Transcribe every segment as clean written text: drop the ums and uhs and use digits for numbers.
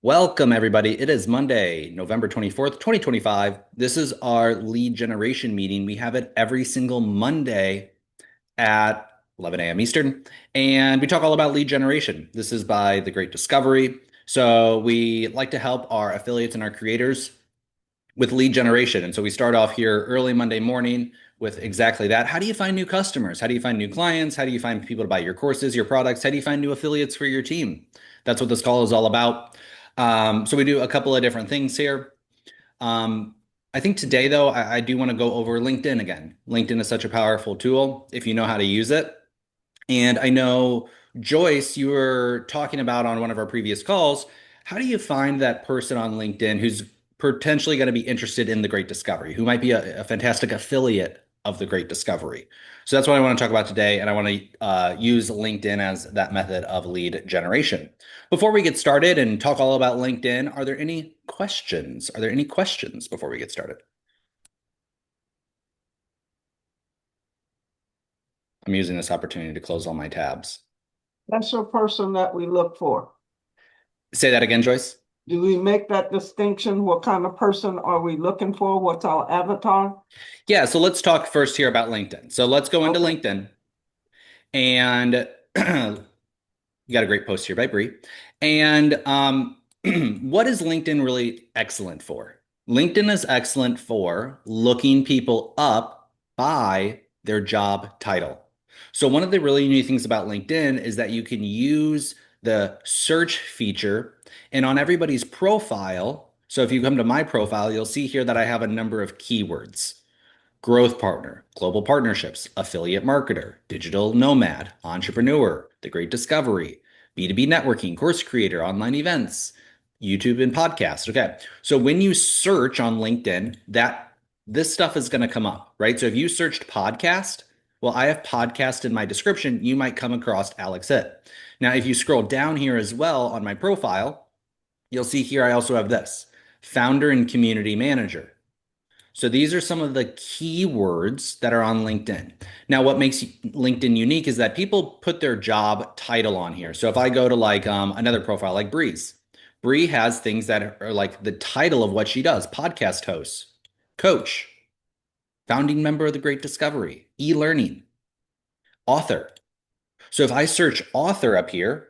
Welcome, everybody. It is Monday, November 24th, 2025. This is our lead generation meeting. We have it every single Monday at 11 a.m. Eastern, and we talk all about lead generation. This is by The Great Discovery. So we like to help our affiliates and our creators with lead generation. And so we start off here early Monday morning with exactly that. How do you find new customers? How do you find new clients? How do you find people to buy your courses, your products? How do you find new affiliates for your team? That's what this call is all about. So we do a couple of different things here. Um, I think today, though, I do want to go over LinkedIn again. LinkedIn is such a powerful tool if you know how to use it. And I know, Joyce, you were talking about on one of our previous calls, how do you find that person on LinkedIn who's potentially going to be interested in the Great Discovery, who might be a fantastic affiliate of the Great Discovery? So that's what I want to talk about today. And I want to use LinkedIn as that method of lead generation. Before we get started and talk all about LinkedIn, are there any questions? Are there any questions before we get started? I'm using this opportunity to close all my tabs. That's your person that we look for. Say that again, Joyce. Do we make that distinction? What kind of person are we looking for? What's our avatar? Yeah, so let's talk first here about LinkedIn. So let's go into Okay. LinkedIn, and you got a great post here by Bree. And what is LinkedIn really excellent for? LinkedIn is excellent for looking people up by their job title. So one of the really unique things about LinkedIn is that you can use the search feature, and on everybody's profile. So if you come to my profile, you'll see here that I have a number of keywords: growth partner, global partnerships, affiliate marketer, digital nomad, entrepreneur, the great discovery, B2B networking, course creator, online events, YouTube and podcast. Okay. So when you search on LinkedIn, this stuff is going to come up, right? So if you searched podcast, well, I have podcast in my description. You might come across Alex Hitt. Now, if you scroll down here as well on my profile, you'll see here I also have this: founder and community manager. So these are some of the keywords that are on LinkedIn. Now, what makes LinkedIn unique is that people put their job title on here. So if I go to like another profile like Bree's, Bree has things that are like the title of what she does: podcast host, coach, founding member of the Great Discovery, e-learning, author. So if I search author up here,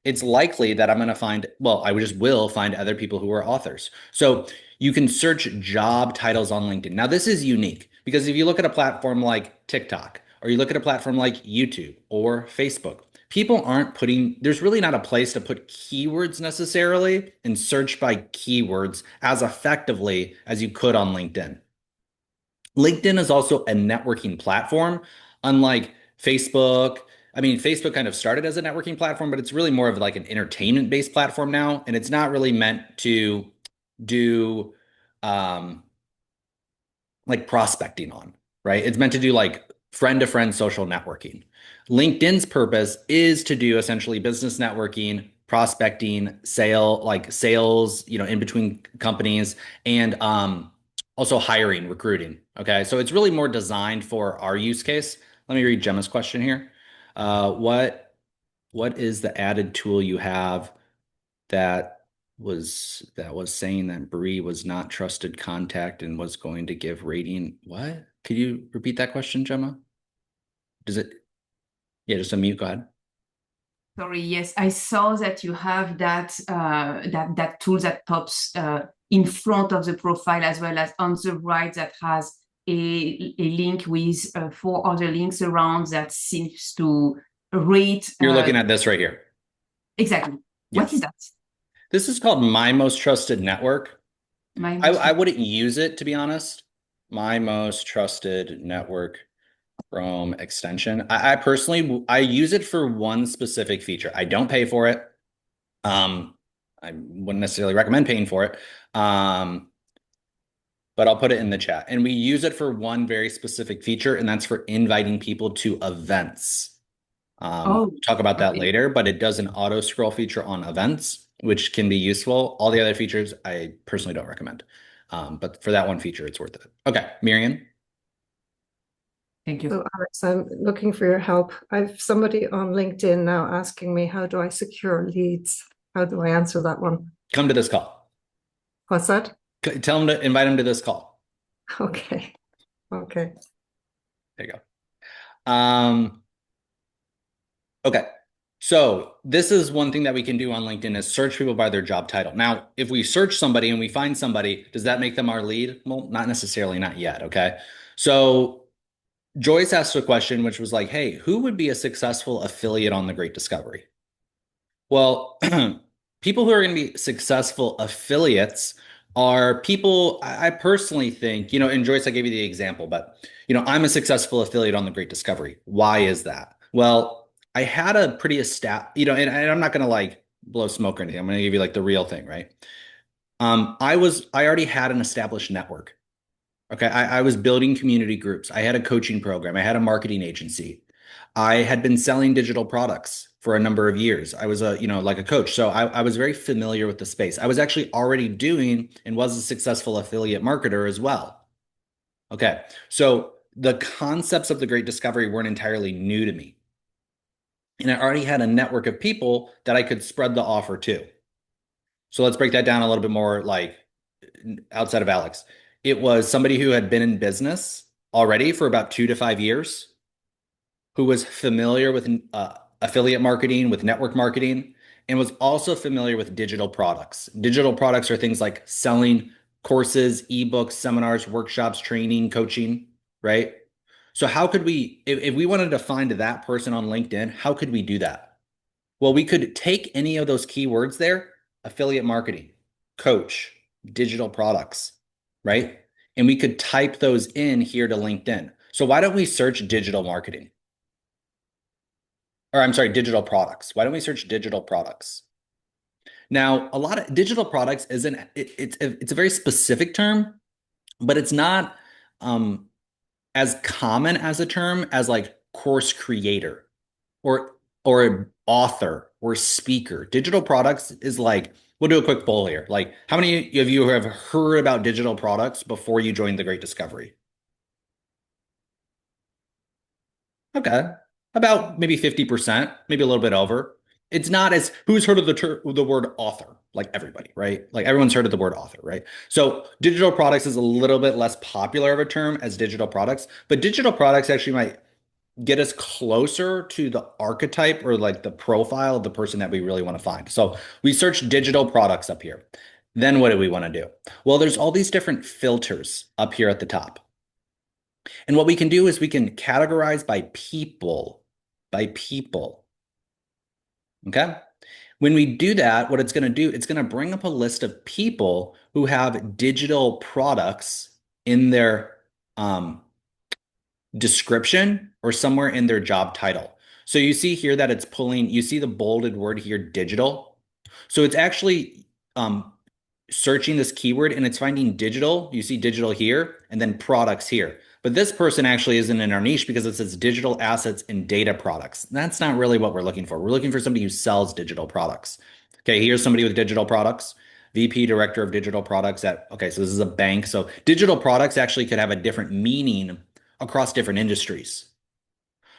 it's likely that I'm going to find, well, I just will find other people who are authors. So you can search job titles on LinkedIn. Now, this is unique because if you look at a platform like TikTok, or you look at a platform like YouTube or Facebook, people aren't putting, there's really not a place to put keywords necessarily and search by keywords as effectively as you could on LinkedIn. LinkedIn is also a networking platform, unlike Facebook. I mean, Facebook kind of started as a networking platform, but it's really more of like an entertainment-based platform now, and it's not really meant to do um, like prospecting on, right? It's meant to do like friend-to-friend social networking. LinkedIn's purpose is to do essentially business networking, prospecting, sales, in between companies, and also hiring, recruiting. Okay, so it's really more designed for our use case. Let me read Gemma's question here. What is the added tool you have that was saying that Bree was not trusted contact and was going to give rating? What? Could you repeat that question, Gemma? Does it? Yeah, just unmute. Go ahead. Sorry, yes, I saw that you have that tool that pops in front of the profile as well as on the right that has a link with four other links around that seems to rate. You're looking at this right here. Exactly. What is Yes. that? This is called My Most Trusted Network. My I wouldn't use it, to be honest. My Most Trusted Network Chrome extension. I personally I use it for one specific feature. I don't pay for it. I wouldn't necessarily recommend paying for it. But I'll put it in the chat. And we use it for one very specific feature, and that's for inviting people to events. Oh, Talk about that okay. later, but it does an auto scroll feature on events, which can be useful. All the other features I personally don't recommend. But for that one feature, it's worth it. Okay, Miriam. Thank you. So, Alex, I'm looking for your help. I've somebody on LinkedIn now asking me, how do I secure leads? How do I answer that one? Come to this call. What's that? Tell them to invite them to this call. Okay. Okay. There you go. Okay. So this is one thing that we can do on LinkedIn is search people by their job title. Now, if we search somebody and we find somebody, does that make them our lead? Well, not necessarily, not yet. Okay. So Joyce asked a question, which was like, hey, who would be a successful affiliate on the Great Discovery? Well, people who are going to be successful affiliates are people I personally think, and Joyce, I gave you the example, but I'm a successful affiliate on the Great Discovery. Why is that? Well, I had a pretty and I'm not going to like blow smoke or anything. I'm going to give you like the real thing, right? I already had an established network. Okay. I was building community groups. I had a coaching program. I had a marketing agency. I had been selling digital products for a number of years. I was like a coach. So I was very familiar with the space. I was actually already doing and was a successful affiliate marketer as well. Okay. So the concepts of the Great Discovery weren't entirely new to me. And I already had a network of people that I could spread the offer to. So let's break that down a little bit more, like outside of Alex. It was somebody who had been in business already for about 2 to 5 years, who was familiar with affiliate marketing, with network marketing, and was also familiar with digital products. Digital products are things like selling courses, ebooks, seminars, workshops, training, coaching, right? So how could we, if we wanted to find that person on LinkedIn, how could we do that? Well, we could take any of those keywords there, affiliate marketing, coach, digital products, right? And we could type those in here to LinkedIn. So why don't we search digital marketing? Or I'm sorry, digital products. Why don't we search digital products? Now, a lot of digital products it's a very specific term, but it's not as common as a term as like course creator or author or speaker. Digital products is like, we'll do a quick poll here. Like, how many of you have heard about digital products before you joined the Great Discovery? Okay. About maybe 50%, maybe a little bit over. It's not as who's heard of the word author? Like everybody, right? Like everyone's heard of the word author, right? So digital products is a little bit less popular of a term as digital products, but digital products actually might get us closer to the archetype or like the profile of the person that we really want to find. So we search digital products up here. Then what do we want to do? Well, there's all these different filters up here at the top. And what we can do is we can categorize by people. Okay. When we do that, what it's going to do, it's going to bring up a list of people who have digital products in their description or somewhere in their job title. So you see here that it's pulling, you see the bolded word here, digital. So it's actually searching this keyword and it's finding digital. You see digital here and then products here. But this person actually isn't in our niche because it says digital assets and data products. That's not really what we're looking for. We're looking for somebody who sells digital products. Okay, here's somebody with digital products. VP, Director of Digital Products okay, so this is a bank. So digital products actually could have a different meaning across different industries.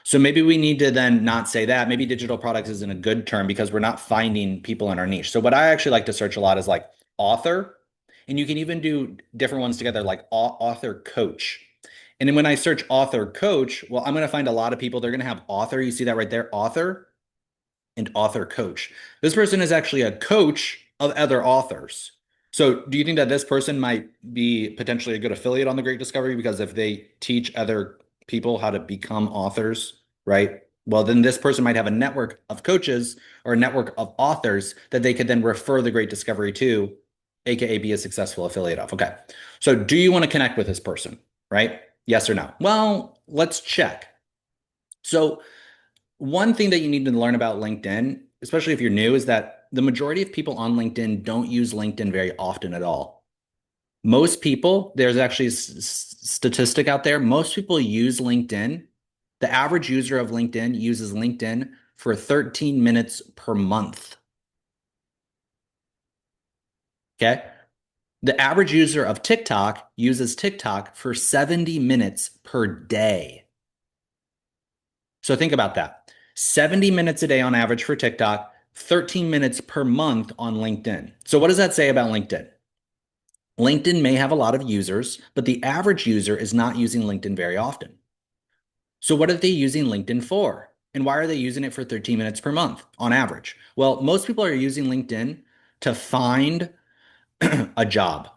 So maybe we need to then not say that. Maybe digital products isn't a good term because we're not finding people in our niche. So what I actually like to search a lot is like author, and you can even do different ones together like author coach. And then when I search author coach, well, I'm going to find a lot of people. They're going to have author. You see that right there, author and author coach. This person is actually a coach of other authors. So do you think that this person might be potentially a good affiliate on the Great Discovery? Because if they teach other people how to become authors, right? Well, then this person might have a network of coaches or a network of authors that they could then refer the Great Discovery to, aka be a successful affiliate of. Okay. So do you want to connect with this person, right? Yes or no? Well, let's check. So one thing that you need to learn about LinkedIn, especially if you're new, is that the majority of people on LinkedIn don't use LinkedIn very often at all. Most people, there's actually a statistic out there, most people use LinkedIn. The average user of LinkedIn uses LinkedIn for 13 minutes per month. Okay. The average user of TikTok uses TikTok for 70 minutes per day. So think about that. 70 minutes a day on average for TikTok, 13 minutes per month on LinkedIn. So what does that say about LinkedIn? LinkedIn may have a lot of users, but the average user is not using LinkedIn very often. So what are they using LinkedIn for? And why are they using it for 13 minutes per month on average? Well, most people are using LinkedIn to find a job.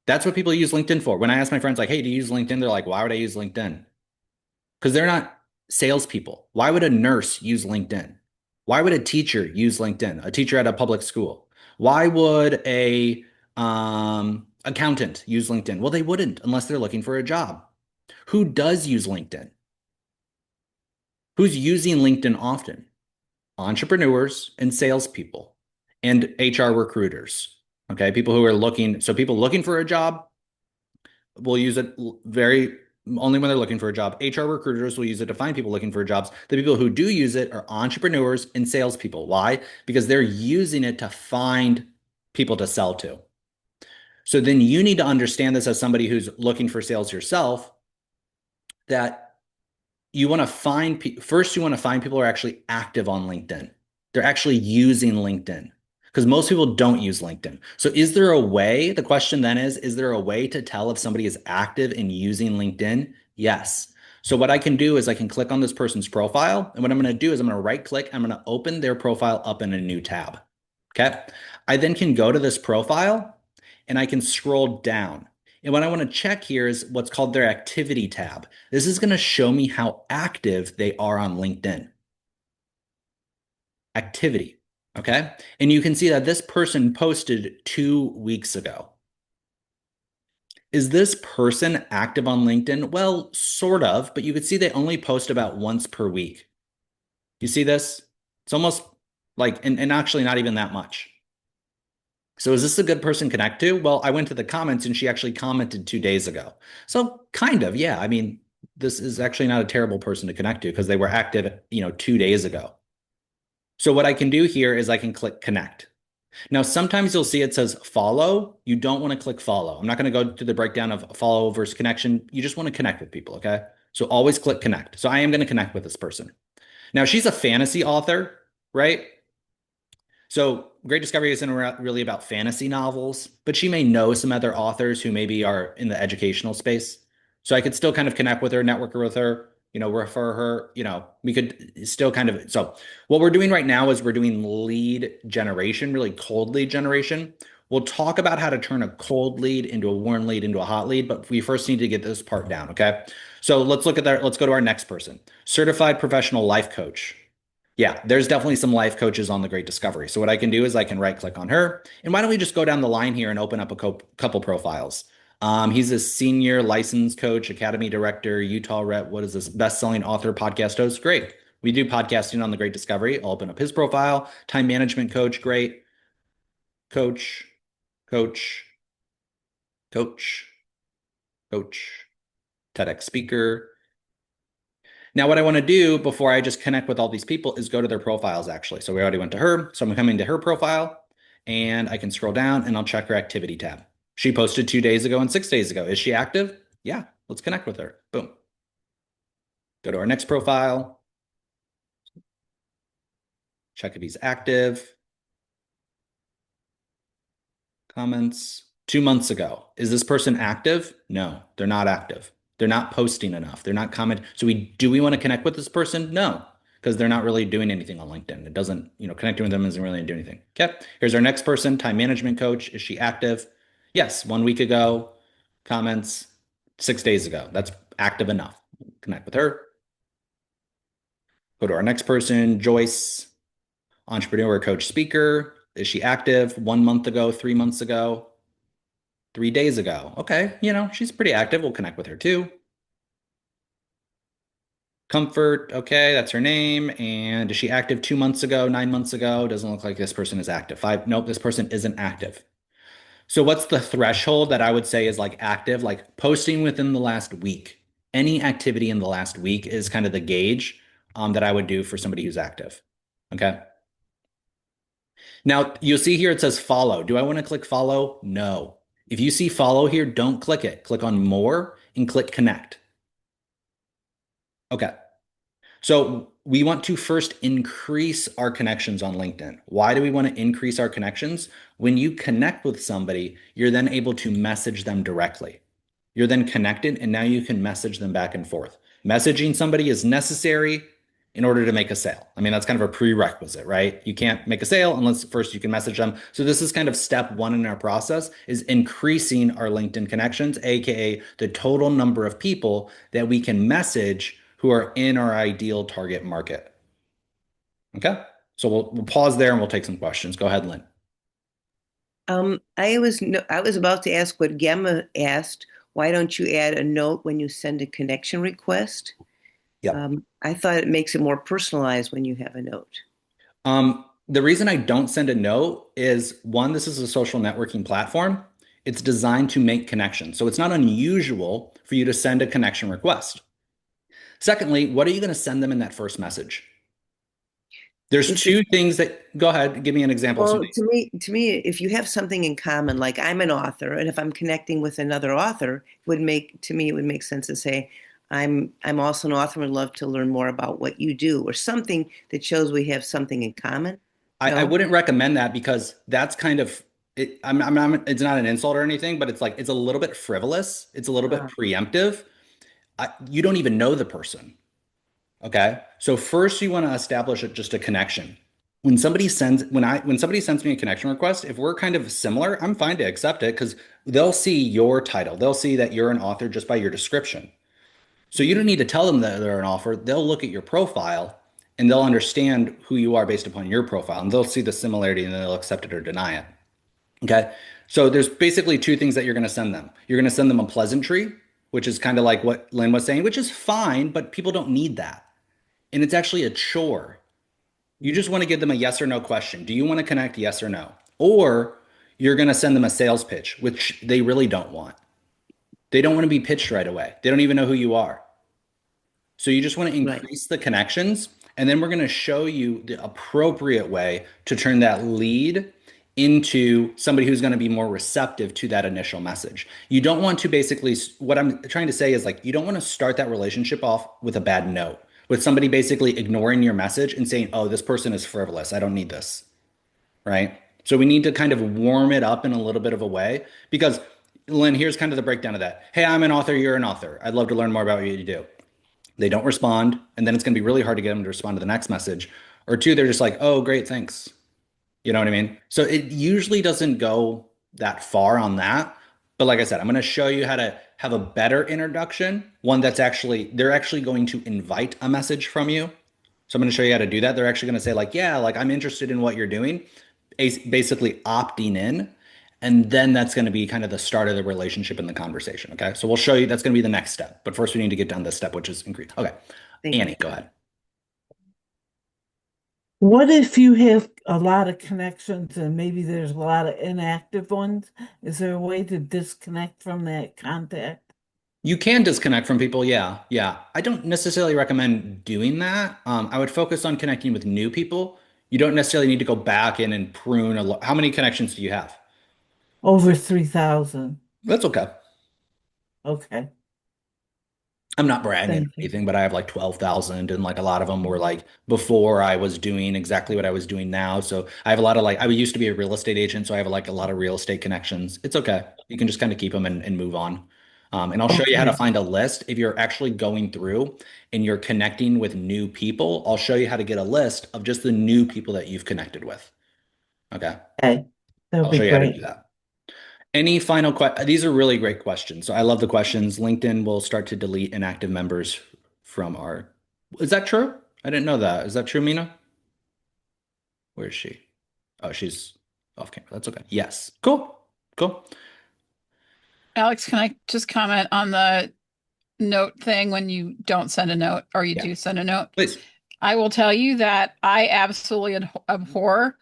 That's what people use LinkedIn for. When I ask my friends, like, hey, do you use LinkedIn? They're like, why would I use LinkedIn? Because they're not salespeople. Why would a nurse use LinkedIn? Why would a teacher use LinkedIn? A teacher at a public school? Why would a accountant use LinkedIn? Well, they wouldn't unless they're looking for a job. Who does use LinkedIn? Who's using LinkedIn often? Entrepreneurs and salespeople and HR recruiters. Okay, people who are looking. So people looking for a job will use it very only when they're looking for a job. HR recruiters will use it to find people looking for jobs. The people who do use it are entrepreneurs and salespeople. Why? Because they're using it to find people to sell to. So then you need to understand this as somebody who's looking for sales yourself, that you want to find first, you want to find people who are actually active on LinkedIn. They're actually using LinkedIn because most people don't use LinkedIn. So is there a way? The question then is there a way to tell if somebody is active in using LinkedIn? Yes. So what I can do is I can click on this person's profile. And what I'm going to do is I'm going to right click. I'm going to open their profile up in a new tab. Okay. I then can go to this profile and I can scroll down. And what I want to check here is what's called their activity tab. This is going to show me how active they are on LinkedIn. Activity. Okay. And you can see that this person posted 2 weeks ago. Is this person active on LinkedIn? Well, sort of, but you could see they only post about once per week. You see this? It's almost like, and actually not even that much. So is this a good person to connect to? Well, I went to the comments and she actually commented 2 days ago. So kind of, yeah. I mean, this is actually not a terrible person to connect to because they were active, 2 days ago. So what I can do here is I can click connect. Now, sometimes you'll see it says follow. You don't want to click follow. I'm not going to go to the breakdown of follow versus connection. You just want to connect with people, okay? So always click connect. So I am going to connect with this person. Now, she's a fantasy author, right? So Great Discovery isn't really about fantasy novels, but she may know some other authors who maybe are in the educational space. So I could still kind of connect with her, network with her, refer her, we could still kind of. So what we're doing right now is we're doing lead generation, really cold lead generation. We'll talk about how to turn a cold lead into a warm lead into a hot lead, but we first need to get this part down, okay? So let's look at that. Let's go to our next person. Certified professional life coach. Yeah, there's definitely some life coaches on the Great Discovery. So what I can do is I can right click on her. And why don't we just go down the line here and open up a couple profiles. He's a senior license coach, academy director, Utah rep. What is this? Best-selling author, podcast host. Great. We do podcasting on the Great Discovery. I'll open up his profile. Time management coach. Great. Coach, coach, coach, coach, TEDx speaker. Now, what I want to do before I just connect with all these people is go to their profiles, actually. So we already went to her. So I'm coming to her profile and I can scroll down and I'll check her activity tab. She posted 2 days ago and 6 days ago. Is she active? Yeah, let's connect with her. Boom. Go to our next profile. Check if he's active. Comments. 2 months ago. Is this person active? No, they're not active. They're not posting enough. They're not commenting. So do we want to connect with this person? No, because they're not really doing anything on LinkedIn. It doesn't, connecting with them isn't really doing anything. Okay. Here's our next person, time management coach. Is she active? Yes, 1 week ago. Comments 6 days ago. That's active enough. Connect with her. Go to our next person, Joyce, entrepreneur, coach, speaker. Is she active? 1 month ago, 3 months ago, 3 days ago. Okay, she's pretty active. We'll connect with her too. Comfort, okay, that's her name. And is she active 2 months ago, 9 months ago? Doesn't look like this person is active. Nope, this person isn't active. So what's the threshold that I would say is like active? Like posting within the last week. Any activity in the last week is kind of the gauge that I would do for somebody who's active. Okay. Now you'll see here it says follow. Do I want to click follow? No. If you see follow here, don't click it. Click on more and click connect. Okay. So we want to first increase our connections on LinkedIn. Why do we want to increase our connections? When you connect with somebody, you're then able to message them directly. You're then connected, and now you can message them back and forth. Messaging somebody is necessary in order to make a sale. I mean, that's kind of a prerequisite, right? You can't make a sale unless first you can message them. So this is kind of step one in our process is increasing our LinkedIn connections, aka the total number of people that we can message who are in our ideal target market. Okay. So we'll pause there and we'll take some questions. Go ahead, Lynn. I was about to ask what Gemma asked. Why don't you add a note when you send a connection request? Yep. I thought it makes it more personalized when you have a note. The reason I don't send a note is one, this is a social networking platform. It's designed to make connections. So it's not unusual for you to send a connection request. Secondly, what are you going to send them in that first message? There's If it's two things that, go ahead, give me an example of Well, something. to me, if you have something in common, like I'm an author, and if I'm connecting with another author, it would make sense to say, I'm also an author and would love to learn more about what you do, or something that shows we have something in common. I No? wouldn't recommend that because that's kind of it. It's not an insult or anything, but it's like it's a little bit frivolous. It's a little bit Uh, preemptive. You don't even know the person. Okay. So first you want to establish just a connection. When somebody sends me a connection request, if we're kind of similar, I'm fine to accept it because they'll see your title. They'll see that you're an author just by your description. So you don't need to tell them that they're an author. They'll look at your profile and they'll understand who you are based upon your profile and they'll see the similarity and they'll accept it or deny it. Okay. So there's basically two things that you're going to send them. You're going to send them a pleasantry, which is kind of like what Lynn was saying, which is fine, but people don't need that. And it's actually a chore. You just want to give them a yes or no question. Do you want to connect? Yes or no? Or you're going to send them a sales pitch, which they really don't want. They don't want to be pitched right away. They don't even know who you are. So you just want to right. increase the connections, and then we're going to show you the appropriate way to turn that lead into somebody who's going to be more receptive to that initial message. You don't want to basically, what I'm trying to say is like, you don't want to start that relationship off with a bad note, with somebody basically ignoring your message and saying, oh, this person is frivolous. I don't need this. Right. So we need to kind of warm it up in a little bit of a way because, Lynn, here's kind of the breakdown of that. Hey, I'm an author. You're an author. I'd love to learn more about what you do. They don't respond, and then it's going to be really hard to get them to respond to the next message. Or two, they're just like, oh, great, thanks. You know what I mean? So it usually doesn't go that far on that. But like I said, I'm going to show you how to have a better introduction, one that's actually, they're actually going to invite a message from you. So I'm going to show you how to do that. They're actually going to say, like, yeah, like I'm interested in what you're doing, basically opting in. And then that's going to be kind of the start of the relationship and the conversation. Okay. So we'll show you that's going to be the next step. But first, we need to get down this step, which is increase. Okay. Thank you. Annie, go ahead. What if you have a lot of connections and maybe there's a lot of inactive ones? Is there a way to disconnect from that contact? You can disconnect from people. Yeah. Yeah. I don't necessarily recommend doing that. I would focus on connecting with new people. You don't necessarily need to go back in and prune how many connections do you have? Over 3,000. That's okay. Okay, I'm not bragging or thank you. anything, but I have like 12,000 and like a lot of them were like before I was doing exactly what I was doing now. So I have a lot of like I used to be a real estate agent, so I have like a lot of real estate connections. It's okay. You can just kind of keep them and move on. And I'll show you how to Okay, find a list. If you're actually going through and you're connecting with new people, I'll show you how to get a list of just the new people that you've connected with. Okay. okay, that'll I'll be show you how to do great. that. Any final questions? These are really great questions. So I love the questions. LinkedIn will start to delete inactive members from our. Is that true? I didn't know that. Is that true, Mina? Where is she? Oh, she's off camera. That's okay. Yes. Cool. Cool. Alex, can I just comment on the note thing when you don't send a note or you Yeah. do send a note? Please. I will tell you that I absolutely abhor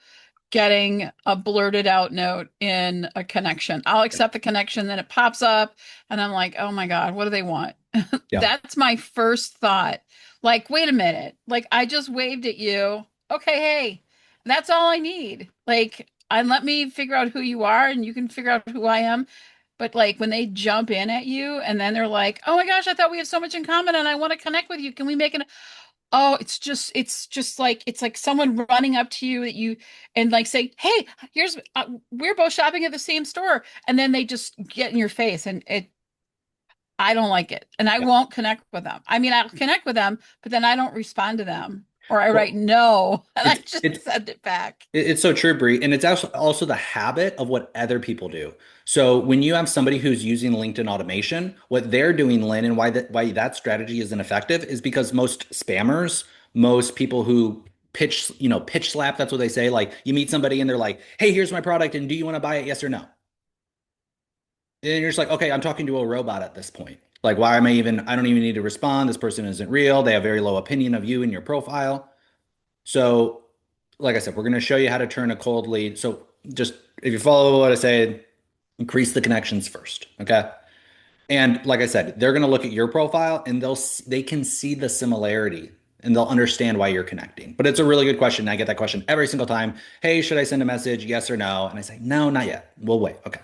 getting a blurted out note in a connection. I'll accept the connection, then it pops up, and I'm like, oh my God, what do they want? Yeah. That's my first thought. Like, wait a minute. Like, I just waved at you. Okay, hey, that's all I need. Like, and let me figure out who you are, and you can figure out who I am. But like when they jump in at you and then they're like, oh my gosh, I thought we had so much in common and I want to connect with you. Can we make an Oh, it's just like it's like someone running up to you that you and like say, "Hey, here's we're both shopping at the same store," and then they just get in your face, and it I don't like it, and I Yeah. won't connect with them. I mean, I'll connect with them, but then I don't respond to them, or I write Well, no, and I it's just it's send it back. it's so true, Bree, and it's also the habit of what other people do. So when you have somebody who's using LinkedIn automation, what they're doing, Lynn, and why that strategy isn't effective is because most spammers, most people who pitch slap, that's what they say. Like you meet somebody and they're like, "Hey, here's my product, and do you want to buy it? Yes or no?" And you're just like, "Okay, I'm talking to a robot at this point. Like, why am I even? I don't even need to respond. This person isn't real. They have very low opinion of you and your profile." So, like I said, we're going to show you how to turn a cold lead. So, just if you follow what I say, increase the connections first. Okay. And like I said, they're going to look at your profile and they can see the similarity and they'll understand why you're connecting. But it's a really good question. I get that question every single time. Hey, should I send a message? Yes or no? And I say, no, not yet. We'll wait. Okay.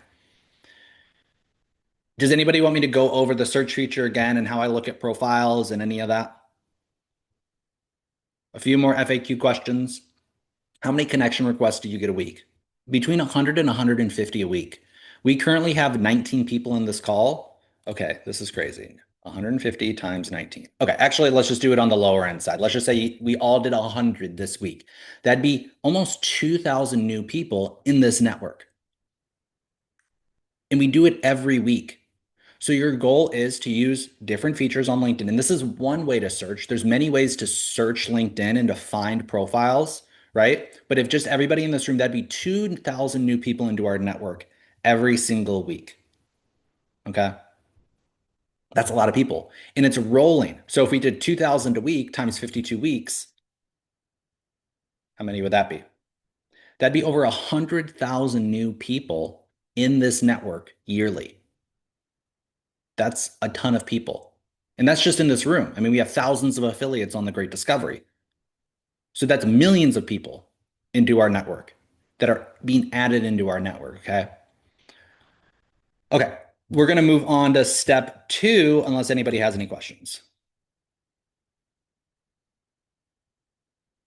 Does anybody want me to go over the search feature again and how I look at profiles and any of that? A few more FAQ questions. How many connection requests do you get a week? Between 100 and 150 a week. We currently have 19 people in this call. Okay, this is crazy. 150 times 19. Okay, actually, let's just do it on the lower end side. Let's just say we all did 100 this week. That'd be almost 2,000 new people in this network. And we do it every week. So your goal is to use different features on LinkedIn. And this is one way to search. There's many ways to search LinkedIn and to find profiles, right? But if just everybody in this room, that'd be 2,000 new people into our network every single week. Okay. That's a lot of people. And it's rolling. So if we did 2,000 a week times 52 weeks, how many would that be? That'd be over 100,000 new people in this network yearly. That's a ton of people. And that's just in this room. I mean, we have thousands of affiliates on the Great Discovery. So that's millions of people into our network that are being added into our network. Okay. Okay. We're going to move on to step 2, unless anybody has any questions.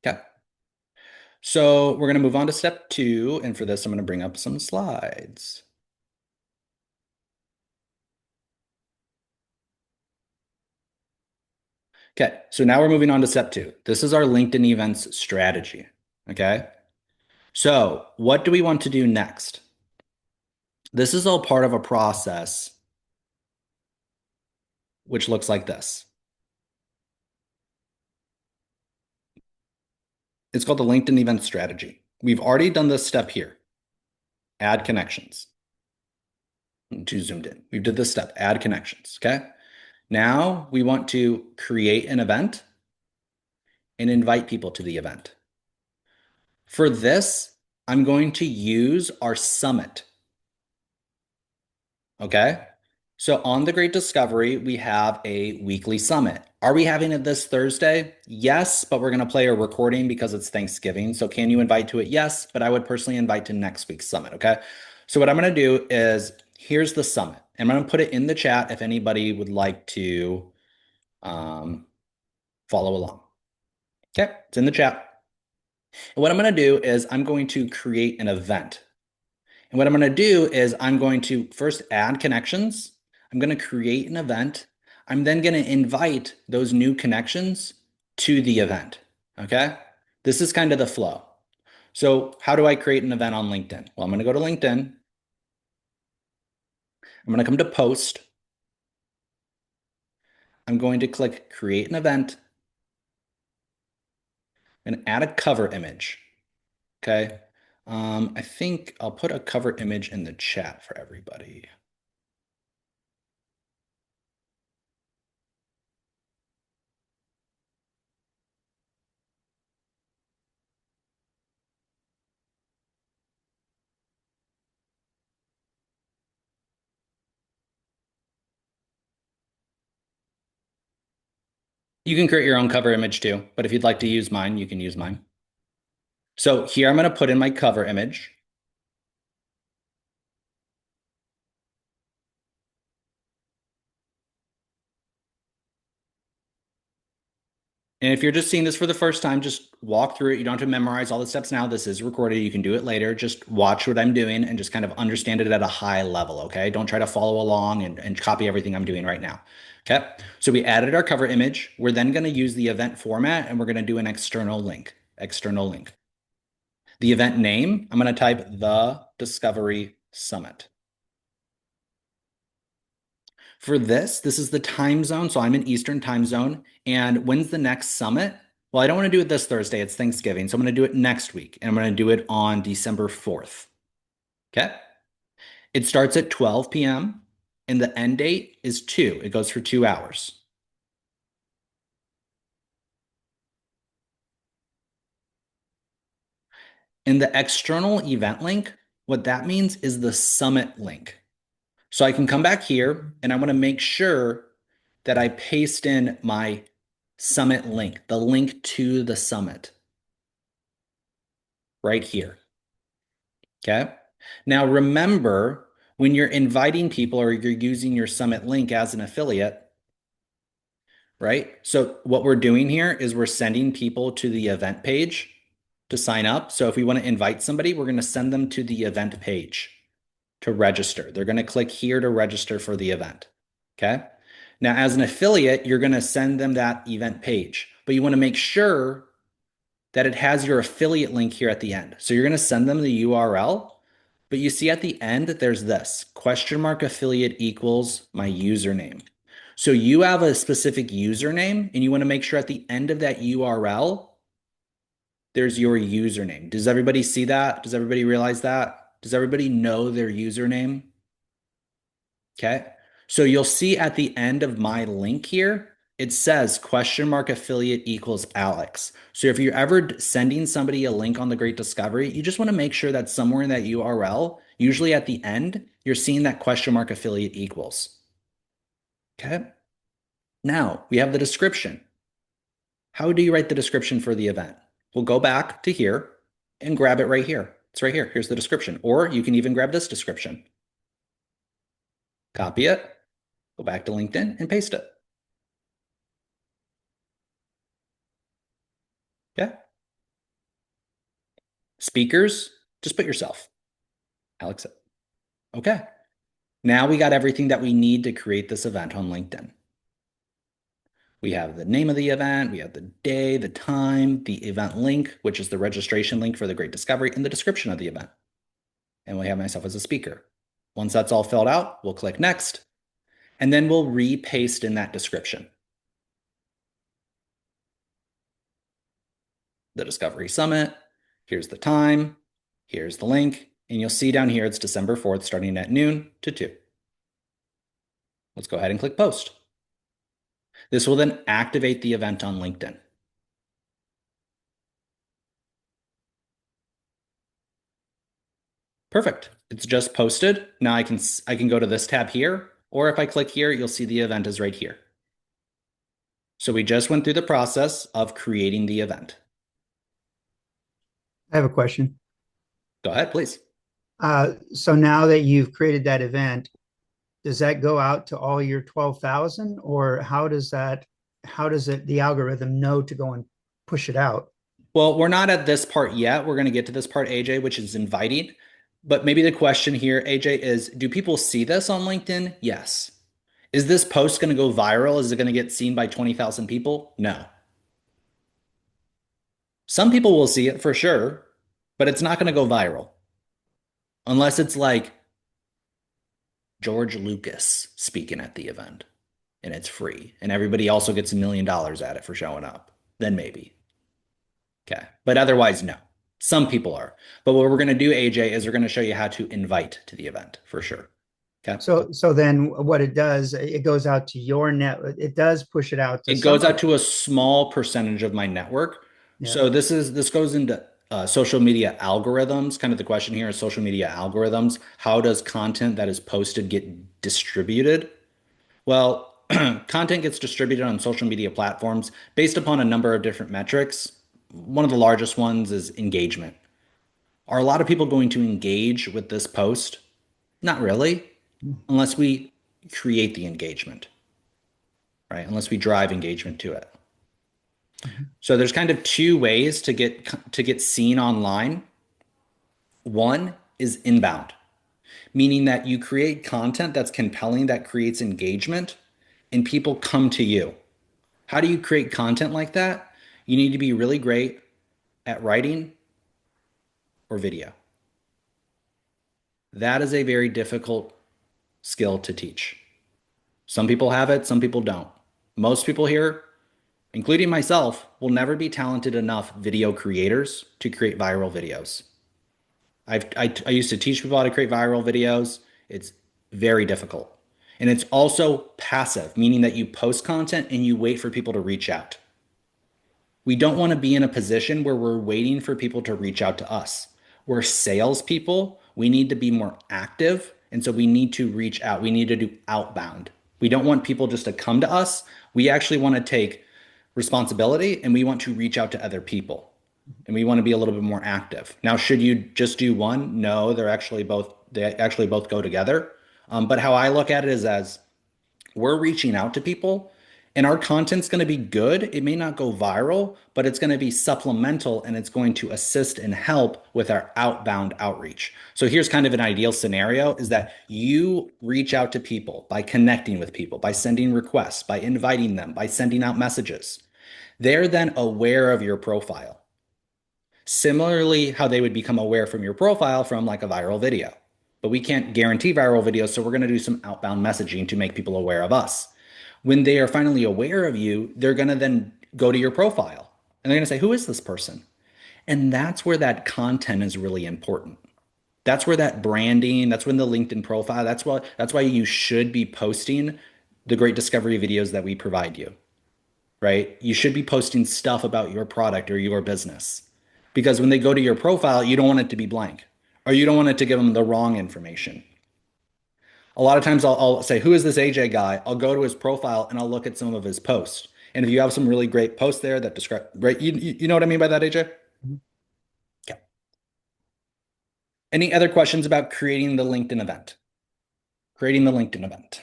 Okay. So we're going to move on to step 2. And for this, I'm going to bring up some slides. Okay. So now we're moving on to step 2. This is our LinkedIn events strategy. Okay. So what do we want to do next? This is all part of a process which looks like this. It's called the LinkedIn event strategy. We've already done this step here. Add connections. Too zoomed in. We did this step, add connections. Okay. Now we want to create an event and invite people to the event. For this, I'm going to use our summit. Okay. So on the Great Discovery, we have a weekly summit. Are we having it this Thursday? Yes, but we're going to play a recording because it's Thanksgiving. So can you invite to it? Yes, but I would personally invite to next week's summit. Okay. So what I'm going to do is here's the summit. I'm going to put it in the chat if anybody would like to follow along. Okay. It's in the chat. And what I'm going to do is I'm going to create an event. And what I'm going to do is I'm going to first add connections. I'm going to create an event. I'm then going to invite those new connections to the event. Okay. This is kind of the flow. So how do I create an event on LinkedIn? Well, I'm going to go to LinkedIn. I'm going to come to post. I'm going to click create an event and add a cover image. Okay. I think I'll put a cover image in the chat for everybody. You can create your own cover image too, but if you'd like to use mine, you can use mine. So here I'm going to put in my cover image. And if you're just seeing this for the first time, just walk through it. You don't have to memorize all the steps now. This is recorded. You can do it later. Just watch what I'm doing and just kind of understand it at a high level, okay? Don't try to follow along and copy everything I'm doing right now, okay? So we added our cover image. We're then going to use the event format, and we're going to do an external link. The event name, I'm going to type the Discovery Summit. For this is the time zone. So I'm in Eastern time zone. And when's the next summit? Well, I don't want to do it this Thursday. It's Thanksgiving. So I'm going to do it next week. And I'm going to do it on December 4th. Okay. It starts at 12 p.m. and the end date is 2. It goes for 2 hours. And the external event link, what that means is the summit link. So I can come back here and I want to make sure that I paste in my summit link, the link to the summit right here. Okay. Now remember, when you're inviting people or you're using your summit link as an affiliate, right? So what we're doing here is we're sending people to the event page to sign up. So if we want to invite somebody, we're going to send them to the event page to register. They're going to click here to register for the event. Okay. Now, as an affiliate, you're going to send them that event page, but you want to make sure that it has your affiliate link here at the end. So you're going to send them the URL, but you see at the end, there's this !affiliate equals my username. So you have a specific username and you want to make sure at the end of that URL, there's your username. Does everybody see that? Does everybody realize that? Does everybody know their username? Okay. So you'll see at the end of my link here, it says !affiliate equals Alex. So if you're ever sending somebody a link on the Great Discovery, you just want to make sure that somewhere in that URL, usually at the end, you're seeing that !affiliate equals. Okay. Now we have the description. How do you write the description for the event? We'll go back to here and grab it right here. It's right here. Here's the description. Or you can even grab this description. Copy it, go back to LinkedIn and paste it. Yeah. Speakers, just put yourself. Alex. Okay. Now we got everything that we need to create this event on LinkedIn. We have the name of the event, we have the day, the time, the event link, which is the registration link for the Great Discovery, and the description of the event. And we have myself as a speaker. Once that's all filled out, we'll click next, and then we'll repaste in that description. The Discovery Summit, here's the time, here's the link, and you'll see down here it's December 4th starting at noon to 2. Let's go ahead and click post. This will then activate the event on LinkedIn. Perfect. It's just posted. Now I can go to this tab here, or if I click here, you'll see the event is right here. So we just went through the process of creating the event. I have a question. Go ahead, please. So now that you've created that event, does that go out to all your 12,000, or how does the algorithm know to go and push it out? Well, we're not at this part yet. We're going to get to this part, AJ, which is inviting. But maybe the question here, AJ, is do people see this on LinkedIn? Yes. Is this post going to go viral? Is it going to get seen by 20,000 people? No. Some people will see it for sure, but it's not going to go viral. Unless it's like George Lucas speaking at the event and it's free and everybody also gets $1 million at it for showing up. Then maybe. Okay. But otherwise, no. Some people are. But what we're going to do, AJ, is we're going to show you how to invite to the event for sure. Okay. So then what it does, it goes out to your net. It does push it out to It goes out to a small percentage of my network. Yeah. So this goes into social media algorithms. Kind of the question here is social media algorithms. How does content that is posted get distributed? Well, content gets distributed on social media platforms based upon a number of different metrics. One of the largest ones is engagement. Are a lot of people going to engage with this post? Not really, unless we create the engagement, right? Unless we drive engagement to it. So there's kind of two ways to get seen online. One is inbound, meaning that you create content that's compelling, that creates engagement, and people come to you. How do you create content like that? You need to be really great at writing or video. That is a very difficult skill to teach. Some people have it, some people don't. Most people here, including myself, will never be talented enough video creators to create viral videos. I used to teach people how to create viral videos. It's very difficult. And it's also passive, meaning that you post content and you wait for people to reach out. We don't want to be in a position where we're waiting for people to reach out to us. We're salespeople. We need to be more active. And so we need to reach out. We need to do outbound. We don't want people just to come to us. We actually want to take responsibility and we want to reach out to other people. And we want to be a little bit more active. Now, should you just do one? No, they actually both go together. But how I look at it is as we're reaching out to people and our content's going to be good. It may not go viral, but it's going to be supplemental and it's going to assist and help with our outbound outreach. So here's kind of an ideal scenario is that you reach out to people by connecting with people, by sending requests, by inviting them, by sending out messages. They're then aware of your profile. Similarly, how they would become aware from your profile from like a viral video. But we can't guarantee viral videos, so we're going to do some outbound messaging to make people aware of us. When they are finally aware of you, they're going to then go to your profile and they're going to say, who is this person? And that's where that content is really important. That's where that branding, that's when the LinkedIn profile, that's why you should be posting the great discovery videos that we provide you, right? You should be posting stuff about your product or your business. Because when they go to your profile, you don't want it to be blank or you don't want it to give them the wrong information. A lot of times I'll say, who is this AJ guy? I'll go to his profile and I'll look at some of his posts. And if you have some really great posts there that describe, right? You know what I mean by that, AJ? Okay. Any other questions about creating the LinkedIn event? Creating the LinkedIn event.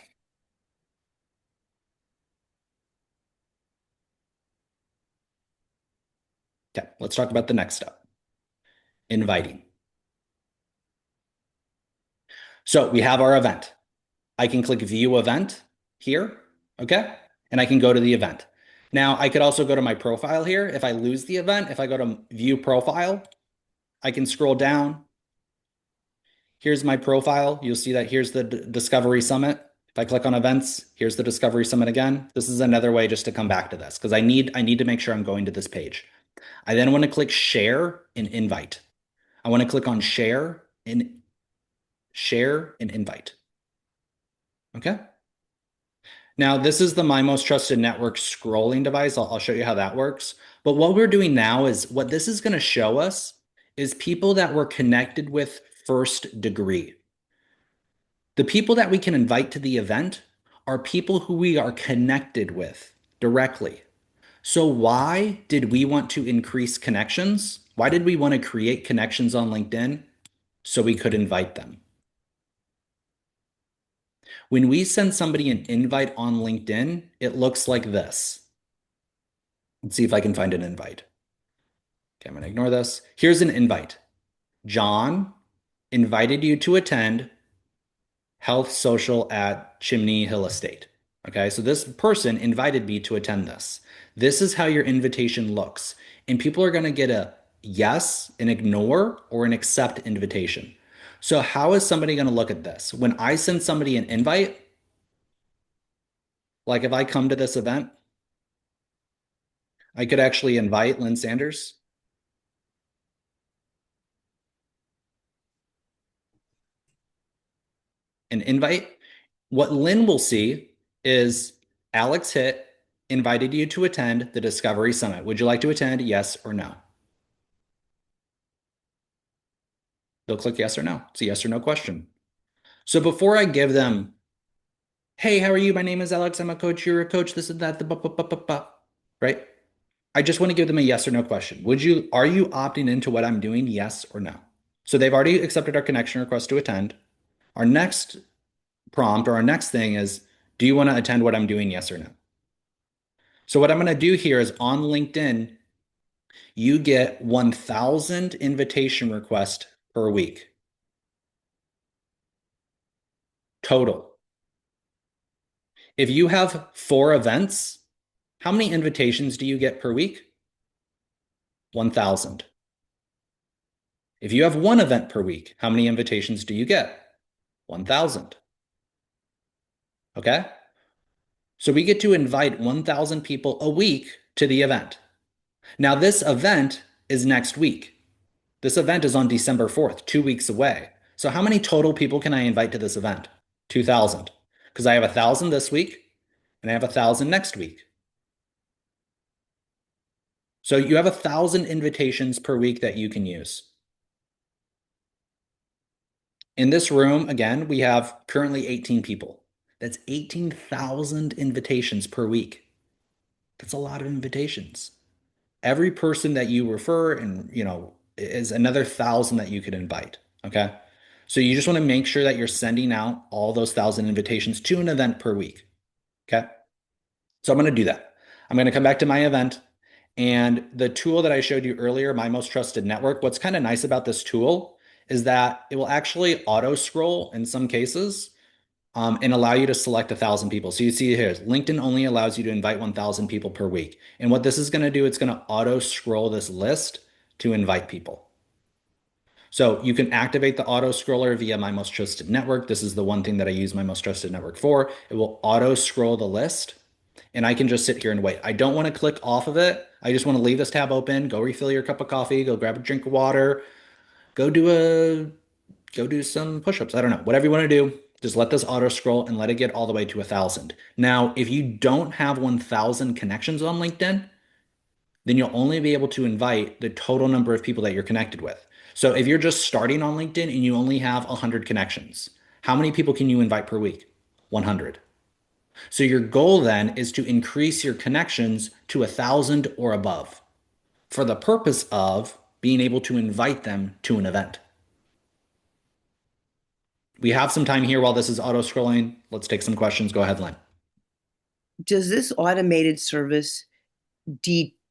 Okay, let's talk about the next step. Inviting. So we have our event. I can click view event here, okay? And I can go to the event. Now, I could also go to my profile here. If I lose the event, if I go to view profile, I can scroll down. Here's my profile. You'll see that here's the Discovery Summit. If I click on events, here's the Discovery Summit again. This is another way just to come back to this because I need to make sure I'm going to this page. I then want to click share and invite. I want to click on share and invite. Okay. Now, this is the My Most Trusted Network scrolling device. I'll show you how that works. But what we're doing now is what this is going to show us is people that we're connected with first degree. The people that we can invite to the event are people who we are connected with directly. So why did we want to increase connections? Why did we want to create connections on LinkedIn? So we could invite them. When we send somebody an invite on LinkedIn, it looks like this. Let's see if I can find an invite. Okay, I'm going to ignore this. Here's an invite. John invited you to attend Health Social at Chimney Hill Estate. Okay, so this person invited me to attend this. This is how your invitation looks. And people are going to get a yes, an ignore, or an accept invitation. So how is somebody going to look at this? When I send somebody an invite, like if I come to this event, I could actually invite Lynn Sanders. An invite. What Lynn will see is Alex Hitt invited you to attend the Discovery Summit. Would you like to attend? Yes or no? They'll click yes or no. It's a yes or no question. So before I give them, hey, how are you? My name is Alex. I'm a coach. You're a coach. This and that. Right? I just want to give them a yes or no question. Are you opting into what I'm doing? Yes or no? So they've already accepted our connection request to attend. Our next prompt or our next thing is, do you want to attend what I'm doing? Yes or no? So what I'm going to do here is on LinkedIn, you get 1,000 invitation requests per week total. If you have 4 events, how many invitations do you get per week? 1,000. If you have 1 event per week, how many invitations do you get? 1,000. Okay? So we get to invite 1,000 people a week to the event. Now, this event is next week. This event is on December 4th, 2 weeks away. So how many total people can I invite to this event? 2,000. Because I have 1,000 this week and I have 1,000 next week. So you have 1,000 invitations per week that you can use. In this room, again, we have currently 18 people. That's 18,000 invitations per week. That's a lot of invitations. Every person that you refer and, is another 1,000 that you could invite. Okay. So you just want to make sure that you're sending out all those 1,000 invitations to an event per week. Okay. So I'm going to do that. I'm going to come back to my event and the tool that I showed you earlier, My Most Trusted Network. What's kind of nice about this tool is that it will actually auto scroll in some cases and allow you to select 1,000 people. So you see here, LinkedIn only allows you to invite 1,000 people per week. And what this is going to do, it's going to auto scroll this list to invite people. So you can activate the auto scroller via My Most Trusted Network. This is the one thing that I use My Most Trusted Network for. It will auto scroll the list and I can just sit here and wait. I don't want to click off of it. I just want to leave this tab open, go refill your cup of coffee, go grab a drink of water, go do some push-ups. I don't know. Whatever you want to do, just let this auto scroll and let it get all the way to 1,000. Now, if you don't have 1,000 connections on LinkedIn, then you'll only be able to invite the total number of people that you're connected with. So if you're just starting on LinkedIn and you only have 100 connections, how many people can you invite per week? 100. So your goal then is to increase your connections to 1,000 or above for the purpose of being able to invite them to an event. We have some time here while this is auto scrolling. Let's take some questions. Go ahead, Lynn. Does this automated service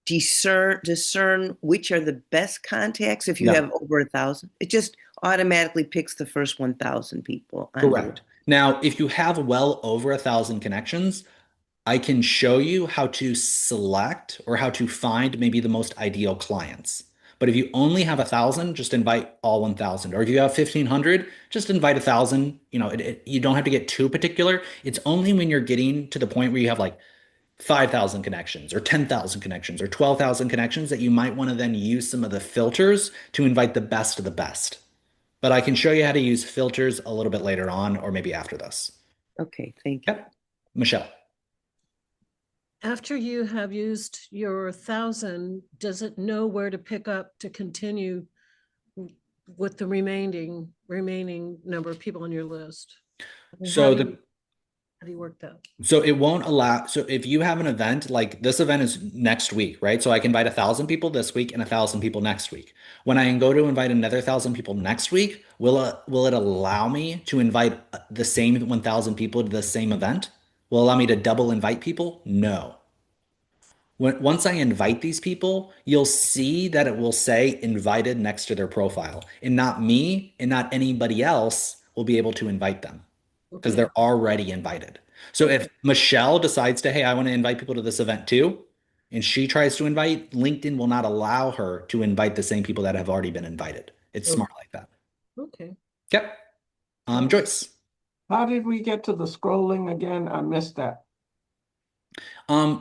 discern which are the best contacts if you No. have over 1,000? It just automatically picks the first 1,000 people. Correct. Now, if you have well over 1,000 connections, I can show you how to select or how to find maybe the most ideal clients. But if you only have 1,000, just invite all 1,000. Or if you have 1,500, just invite 1,000. You don't have to get too particular. It's only when you're getting to the point where you have like 5,000 connections or 10,000 connections or 12,000 connections that you might want to then use some of the filters to invite the best of the best. But I can show you how to use filters a little bit later on or maybe after this. Okay, thank you. Yep. Michelle. After you have used your 1,000, does it know where to pick up to continue with the remaining number of people on your list? So how do you work that? So it won't allow. So if you have an event, like this event is next week, right? So I can invite 1,000 people this week and 1,000 people next week. When I go to invite another 1,000 people next week, will it allow me to invite the same 1,000 people to the same event? Will it allow me to double invite people? No. Once I invite these people, you'll see that it will say invited next to their profile, and not me and not anybody else will be able to invite them because Okay. they're already invited. So if Michelle decides to, hey, I want to invite people to this event too, and she tries to invite, LinkedIn will not allow her to invite the same people that have already been invited. It's smart like that. Okay. Yep. Joyce. How did we get to the scrolling again? I missed that.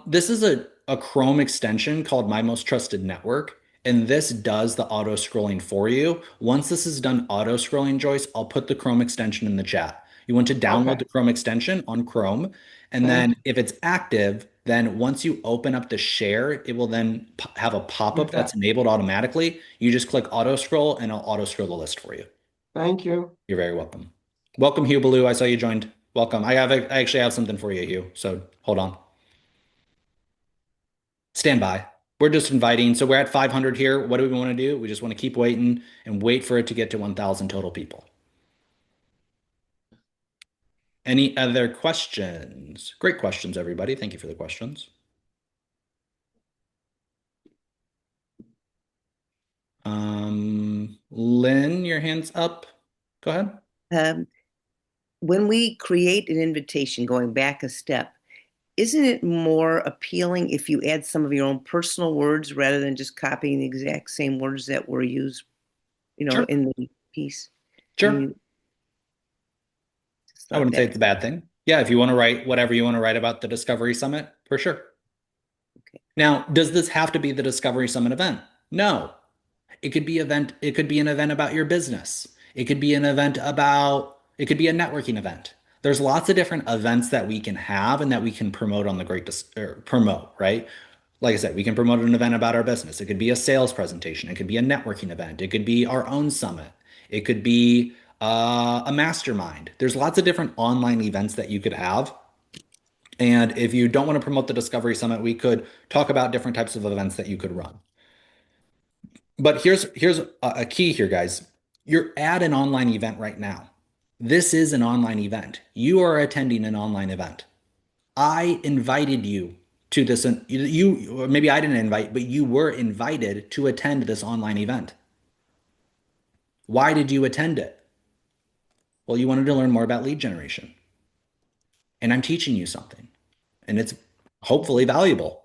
This is a Chrome extension called My Most Trusted Network, and this does the auto scrolling for you. Once this is done auto scrolling, Joyce, I'll put the Chrome extension in the chat. You want to download Okay. the Chrome extension on Chrome, and then if it's active, then once you open up the share, it will then have a pop-up Okay. that's enabled automatically. You just click auto scroll and it'll auto scroll the list for you. Thank you. You're very welcome. Welcome, Hugh Baloo. I saw you joined. Welcome. I actually have something for you, Hugh. So hold on. Stand by. We're just inviting. So we're at 500 here. What do we want to do? We just want to keep waiting and wait for it to get to 1,000 total people. Any other questions? Great questions, everybody. Thank you for the questions. Lynn, your hand's up. Go ahead. When we create an invitation, going back a step, isn't it more appealing if you add some of your own personal words rather than just copying the exact same words that were used, Sure. in the piece? Sure. I wouldn't say it's a bad thing. Yeah, if you want to write whatever you want to write about the Discovery Summit, for sure. Okay. Now, does this have to be the Discovery Summit event? No. It could be an event about your business. It could be a networking event. There's lots of different events that we can have and that we can promote on the promote, right? Like I said, we can promote an event about our business. It could be a sales presentation. It could be a networking event. It could be our own summit. It could be a mastermind. There's lots of different online events that you could have. And if you don't want to promote the Discovery Summit, we could talk about different types of events that you could run. But here's a key here, guys. You're at an online event right now. This is an online event. You are attending an online event. I invited you to this. Or maybe I didn't invite, but you were invited to attend this online event. Why did you attend it? Well, you wanted to learn more about lead generation. And I'm teaching you something. And it's hopefully valuable.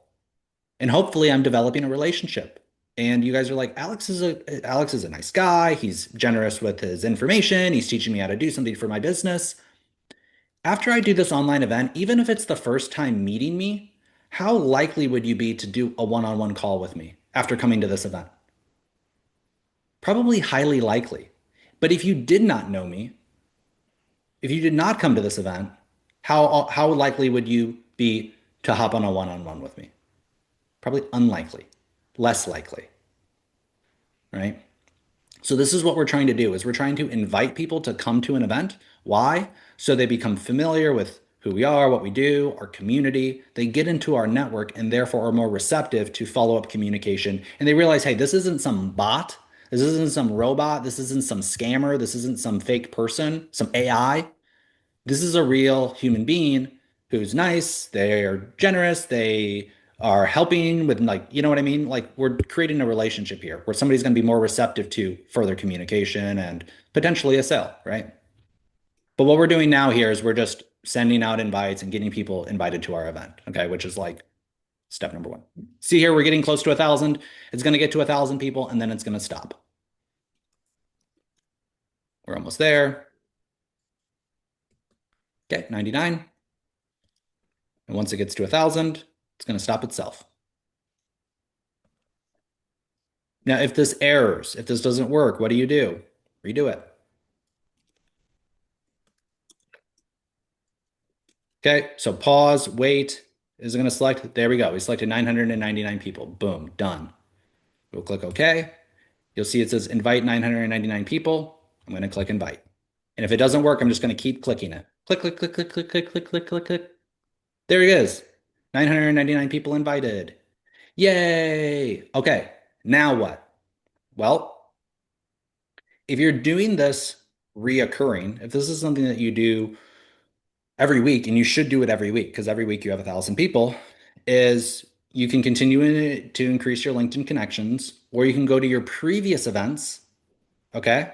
And hopefully I'm developing a relationship. And you guys are like, Alex is a nice guy. He's generous with his information. He's teaching me how to do something for my business. After I do this online event, even if it's the first time meeting me, how likely would you be to do a one-on-one call with me after coming to this event? Probably highly likely. But if you did not know me, if you did not come to this event, how likely would you be to hop on a one-on-one with me? Probably unlikely, less likely, right? So this is what we're trying to do is we're trying to invite people to come to an event. Why? So they become familiar with who we are, what we do, our community. They get into our network and therefore are more receptive to follow-up communication. And they realize, hey, this isn't some bot. This isn't some robot. This isn't some scammer. This isn't some fake person, some AI. This is a real human being who's nice. They are generous. They are helping with, like, you know what I mean? Like, we're creating a relationship here where somebody's going to be more receptive to further communication and potentially a sale, right? But what we're doing now here is we're just sending out invites and getting people invited to our event, okay? Which is like step number one. See here, we're getting close to 1,000. It's going to get to 1,000 people and then it's going to stop. We're almost there. Okay, 99. And once it gets to 1,000, it's going to stop itself. Now, if this errors, if this doesn't work, what do? Redo it. Okay, so pause, wait. Is it going to select? There we go. We selected 999 people. Boom, done. We'll click OK. You'll see it says invite 999 people. I'm going to click invite. And if it doesn't work, I'm just going to keep clicking it. Click, click, click, click, click, click, click, click, click, click. There he is. 999 people invited. Yay. Okay, now what? Well, if you're doing this reoccurring, if this is something that you do every week, and you should do it every week because every week you have 1,000 people, is you can continue to increase your LinkedIn connections, or you can go to your previous events, okay?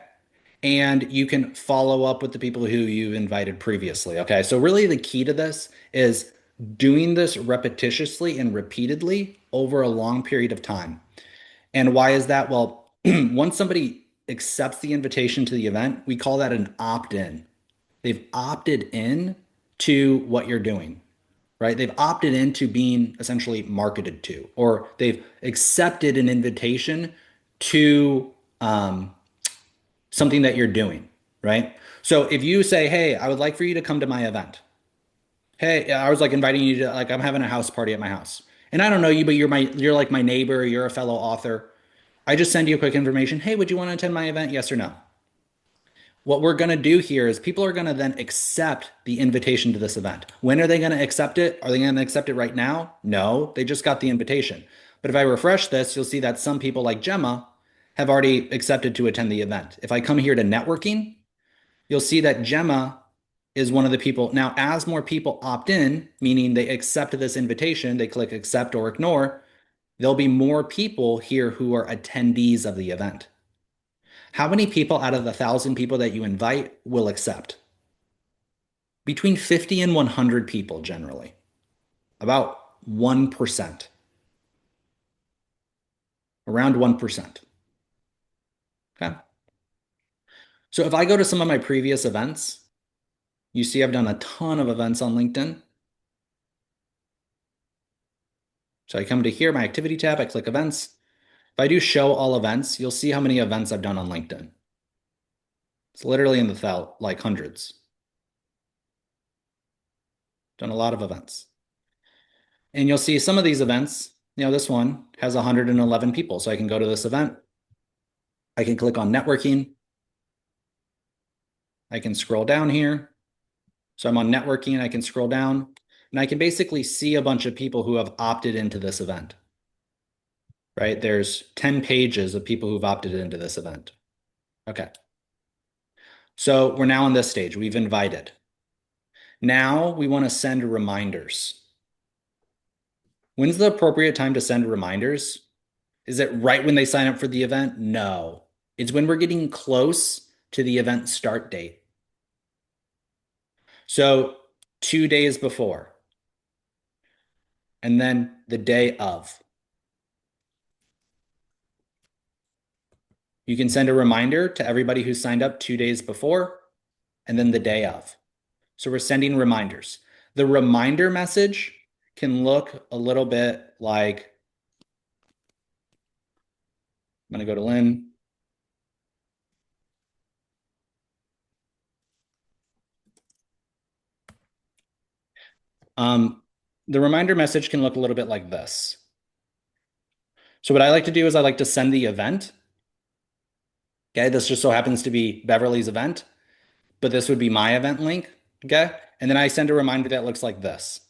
And you can follow up with the people who you've invited previously, okay? So really the key to this is doing this repetitiously and repeatedly over a long period of time. And why is that? Well, once somebody accepts the invitation to the event, we call that an opt-in. They've opted in to what you're doing, right? They've opted into being essentially marketed to, or they've accepted an invitation to something that you're doing, right? So if you say, hey, I would like for you to come to my event. Hey, I was like inviting you to, like, I'm having a house party at my house. And I don't know you, but you're like my neighbor, you're a fellow author. I just send you a quick information. Hey, would you want to attend my event? Yes or no? What we're going to do here is people are going to then accept the invitation to this event. When are they going to accept it? Are they going to accept it right now? No, they just got the invitation. But if I refresh this, you'll see that some people like Gemma have already accepted to attend the event. If I come here to networking, you'll see that Gemma is one of the people. Now, as more people opt in, meaning they accept this invitation, they click accept or ignore, there'll be more people here who are attendees of the event. How many people out of the 1,000 people that you invite will accept? Between 50 and 100 people generally, about 1%, around 1%. Okay. So if I go to some of my previous events, you see I've done a ton of events on LinkedIn. So I come to here, my activity tab, I click events. If I do show all events, you'll see how many events I've done on LinkedIn. It's literally in the like hundreds. Done a lot of events. And you'll see some of these events, this one has 111 people. So I can go to this event. I can click on networking. I can scroll down here. So I'm on networking. I can scroll down and I can basically see a bunch of people who have opted into this event. Right? There's 10 pages of people who've opted into this event. Okay. So we're now on this stage. We've invited. Now we want to send reminders. When's the appropriate time to send reminders? Is it right when they sign up for the event? No. It's when we're getting close to the event start date. So 2 days before, and then the day of. You can send a reminder to everybody who signed up 2 days before, and then the day of. So we're sending reminders. The reminder message can look a little bit like, I'm going to go to Lynn. The reminder message can look a little bit like this. So what I like to do is I like to send the event. Okay, this just so happens to be Beverly's event, but this would be my event link. Okay, and then I send a reminder that looks like this.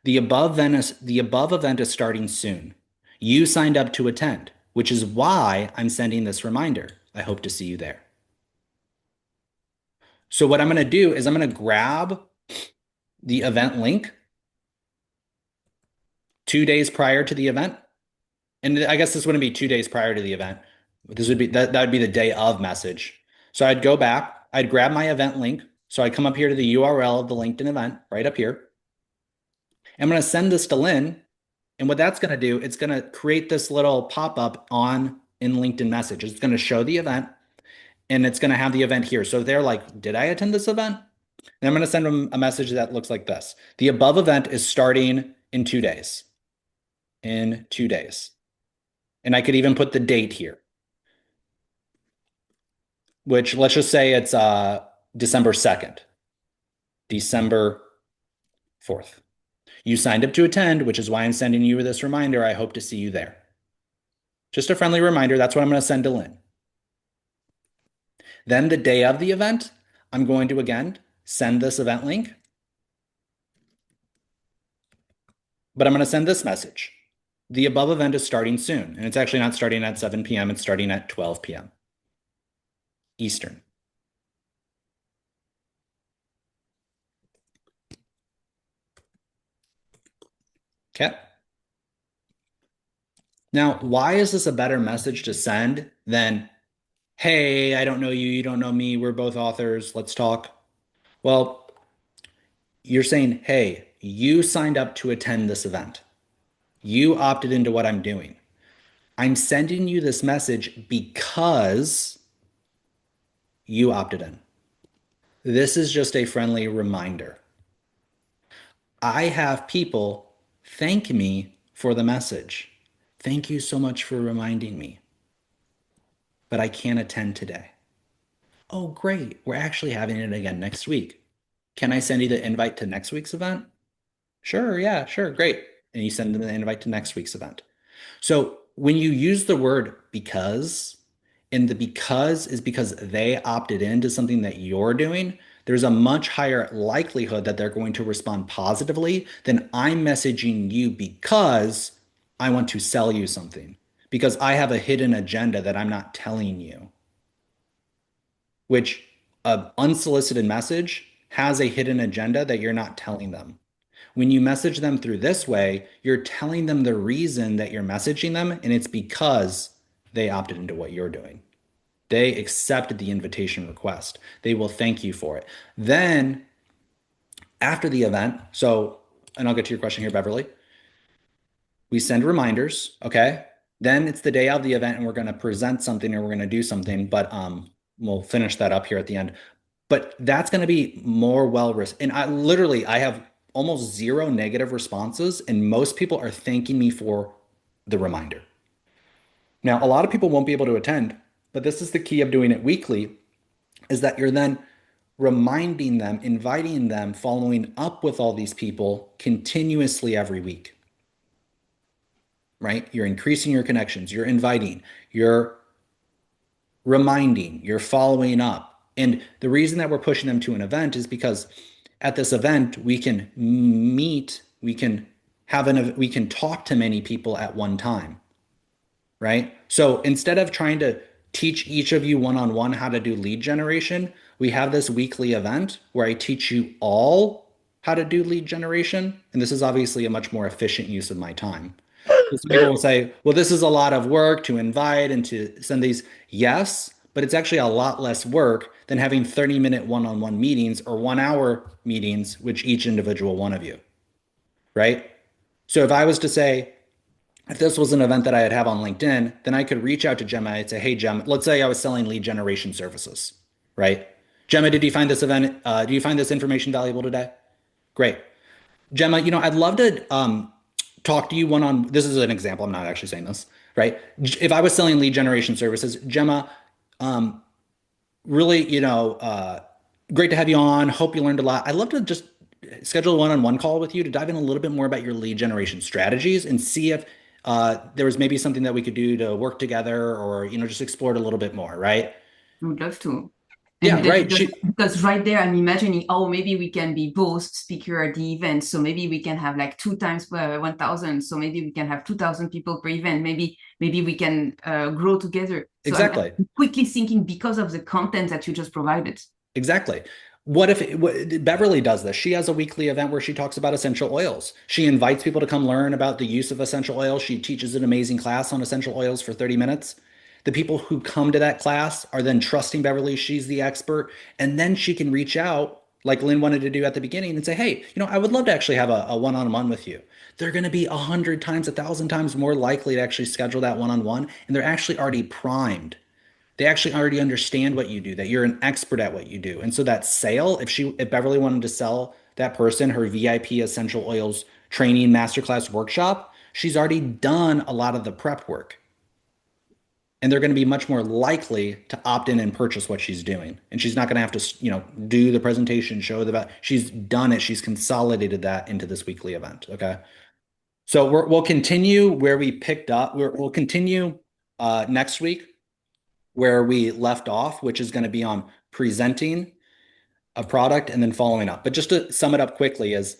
The above event is starting soon. You signed up to attend, which is why I'm sending this reminder. I hope to see you there. So what I'm going to do is I'm going to grab the event link 2 days prior to the event. And I guess this wouldn't be 2 days prior to the event. This would be that would be the day of message. So I'd go back, I'd grab my event link. So I come up here to the URL of the LinkedIn event right up here. I'm going to send this to Lynn. And what that's going to do, it's going to create this little pop-up in LinkedIn message. It's going to show the event and it's going to have the event here. So they're like, did I attend this event? And I'm going to send them a message that looks like this. The above event is starting in 2 days. In 2 days. And I could even put the date here, which let's just say it's December 2nd, December 4th. You signed up to attend, which is why I'm sending you this reminder. I hope to see you there. Just a friendly reminder. That's what I'm going to send to Lynn. Then the day of the event, I'm going to, again, send this event link. But I'm going to send this message. The above event is starting soon. And it's actually not starting at 7 p.m. It's starting at 12 p.m. Eastern. Okay. Now, why is this a better message to send than, hey, I don't know you, you don't know me, we're both authors, let's talk? Well, you're saying, hey, you signed up to attend this event. You opted into what I'm doing. I'm sending you this message because you opted in. This is just a friendly reminder. I have people thank me for the message. Thank you so much for reminding me. But I can't attend today. Oh, great. We're actually having it again next week. Can I send you the invite to next week's event? Sure, yeah, sure, great. And you send them the invite to next week's event. So when you use the word because, and the because is because they opted into something that you're doing, there's a much higher likelihood that they're going to respond positively than I'm messaging you because I want to sell you something, because I have a hidden agenda that I'm not telling you, which an unsolicited message has a hidden agenda that you're not telling them. When you message them through this way, you're telling them the reason that you're messaging them, and it's because they opted into what you're doing. They accepted the invitation request. They will thank you for it. Then after the event, and I'll get to your question here, Beverly. We send reminders, okay? Then it's the day of the event and we're going to present something or we're going to do something, but we'll finish that up here at the end. But that's going to be more and I have almost zero negative responses, and most people are thanking me for the reminder. Now, a lot of people won't be able to attend, but this is the key of doing it weekly, is that you're then reminding them, inviting them, following up with all these people continuously every week, right? You're increasing your connections, you're inviting, you're reminding, you're following up. And the reason that we're pushing them to an event is because at this event, we can meet, we can talk to many people at one time, right? So instead of trying to teach each of you one-on-one how to do lead generation, we have this weekly event where I teach you all how to do lead generation. And this is obviously a much more efficient use of my time. Some people will say, well, this is a lot of work to invite and to send these. Yes, but it's actually a lot less work than having 30-minute one-on-one meetings or 1-hour meetings with each individual one of you, right? So if I was to say, if this was an event that I'd have on LinkedIn, then I could reach out to Gemma. I'd say, hey, Gemma, let's say I was selling lead generation services, right? Gemma, did you find this event? Do you find this information valuable today? Great. Gemma, I'd love to talk to you this is an example. I'm not actually saying this, right? If I was selling lead generation services, Gemma, really, great to have you on. Hope you learned a lot. I'd love to just schedule a one-on-one call with you to dive in a little bit more about your lead generation strategies and see if there was maybe something that we could do to work together or, just explore it a little bit more, right? I would love to. Yeah, right. Because right there, I'm imagining, maybe we can be both speaker at the event. So maybe we can have like 2 times 1,000. So maybe we can have 2,000 people per event. Maybe we can grow together. So exactly. I'm quickly thinking because of the content that you just provided. Exactly. What if Beverly does this? She has a weekly event where she talks about essential oils. She invites people to come learn about the use of essential oils. She teaches an amazing class on essential oils for 30 minutes. The people who come to that class are then trusting Beverly. She's the expert. And then she can reach out, like Lynn wanted to do at the beginning, and say, hey, I would love to actually have a one-on-one with you. They're going to be 100 times, 1,000 times more likely to actually schedule that one-on-one. And they're actually already primed. They actually already understand what you do, that you're an expert at what you do. And so that sale, if Beverly wanted to sell that person her VIP essential oils training masterclass workshop, she's already done a lot of the prep work. And they're going to be much more likely to opt in and purchase what she's doing. And she's not going to have to, do the presentation, show the value. She's done it. She's consolidated that into this weekly event. Okay. So we'll continue where we picked up. We'll continue next week where we left off, which is going to be on presenting a product and then following up. But just to sum it up quickly is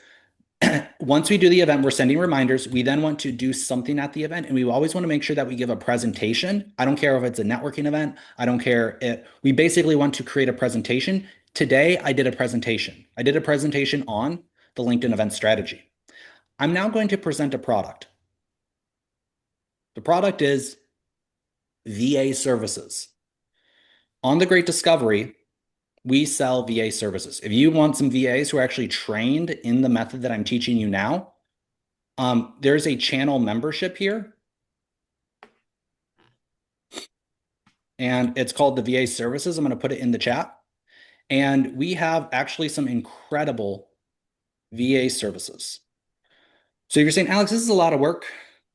once we do the event, we're sending reminders. We then want to do something at the event, and we always want to make sure that we give a presentation. I don't care if it's a networking event. I don't care we basically want to create a presentation. Today, I did a presentation. I did a presentation on the LinkedIn event strategy. I'm now going to present a product. The product is VA services. On the Great Discovery, we sell VA services. If you want some VAs who are actually trained in the method that I'm teaching you now, there's a channel membership here. And it's called the VA services. I'm going to put it in the chat. And we have actually some incredible VA services. So if you're saying, Alex, this is a lot of work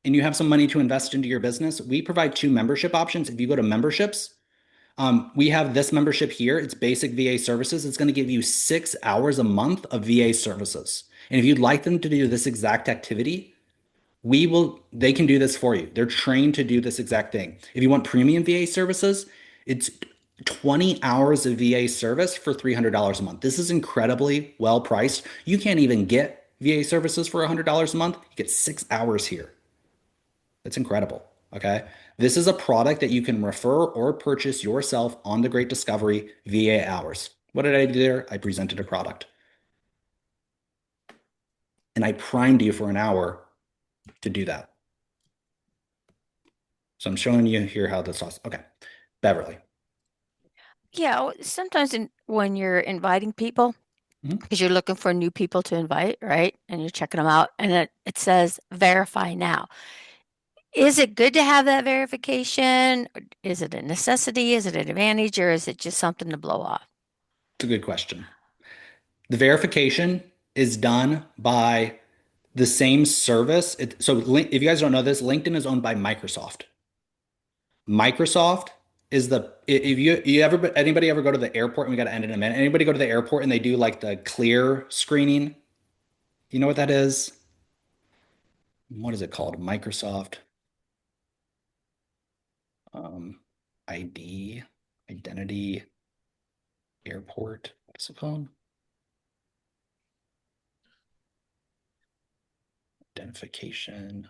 and you have some money to invest into your business, we provide 2 membership options. If you go to memberships, we have this membership here. It's basic VA services. It's going to give you 6 hours a month of VA services. And if you'd like them to do this exact activity, they can do this for you. They're trained to do this exact thing. If you want premium VA services, it's 20 hours of VA service for $300 a month. This is incredibly well priced. You can't even get VA services for $100 a month. You get 6 hours here. That's incredible. Okay. This is a product that you can refer or purchase yourself on the Great Discovery VA hours. What did I do there? I presented a product. And I primed you for an hour to do that. So I'm showing you here how this was. Okay. Beverly. Yeah, sometimes when you're inviting people, Mhm. because you're looking for new people to invite, right? And you're checking them out, and it says verify now. Is it good to have that verification? Is it a necessity? Is it an advantage, or is it just something to blow off? It's a good question. The verification is done by the same service. So if you guys don't know this, LinkedIn is owned by Microsoft. Microsoft is if you ever anybody ever go to the airport, and we got to end in a minute. Anybody go to the airport and they do like the clear screening? You know what that is? What is it called? Microsoft um, ID, identity, airport. What is it called? Identification.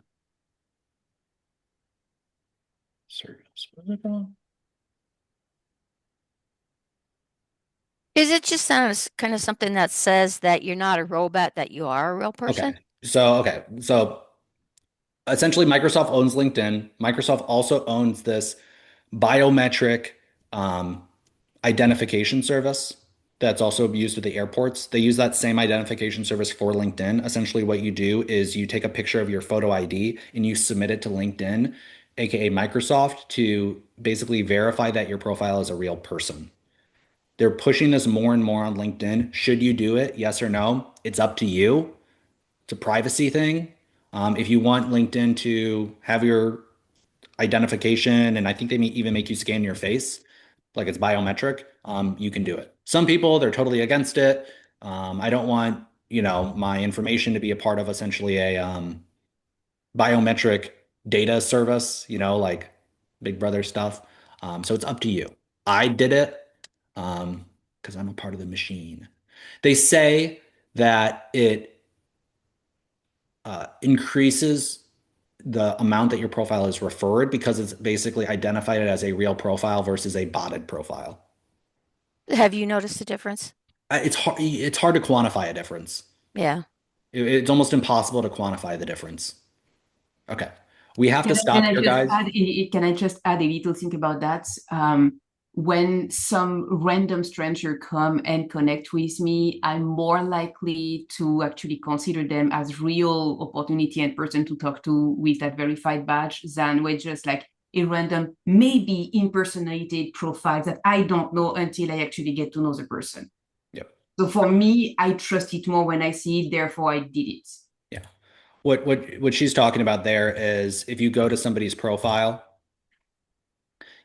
Service. What is it called? Is it just kind of something that says that you're not a robot, that you are a real Okay. person? So essentially Microsoft owns LinkedIn. Microsoft also owns this biometric um, identification service that's also used at the airports. They use that same identification service for LinkedIn. Essentially, what you do is you take a picture of your photo ID and you submit it to LinkedIn, aka Microsoft, to basically verify that your profile is a real person. They're pushing this more and more on LinkedIn. Should you do it? Yes or no? It's up to you. It's a privacy thing. If you want LinkedIn to have your identification, and I think they may even make you scan your face, like it's biometric, you can do it. Some people, they're totally against it. I don't want, my information to be a part of essentially a biometric data service, like Big Brother stuff. So it's up to you. I did it because I'm a part of the machine. They say that it increases the amount that your profile is referred because it's basically identified as a real profile versus a botted profile. Have you noticed a difference? It's hard to quantify a difference. Yeah. It's almost impossible to quantify the difference. Okay. We have to Can stop I here, just guys. add can I just add a little thing about that? When some random stranger come and connect with me, I'm more likely to actually consider them as real opportunity and person to talk to with that verified badge than with just like a random, maybe impersonated profile that I don't know until I actually get to know the person. Yep. So for me, I trust it more when I see it, therefore I did it. Yeah. What she's talking about there is if you go to somebody's profile,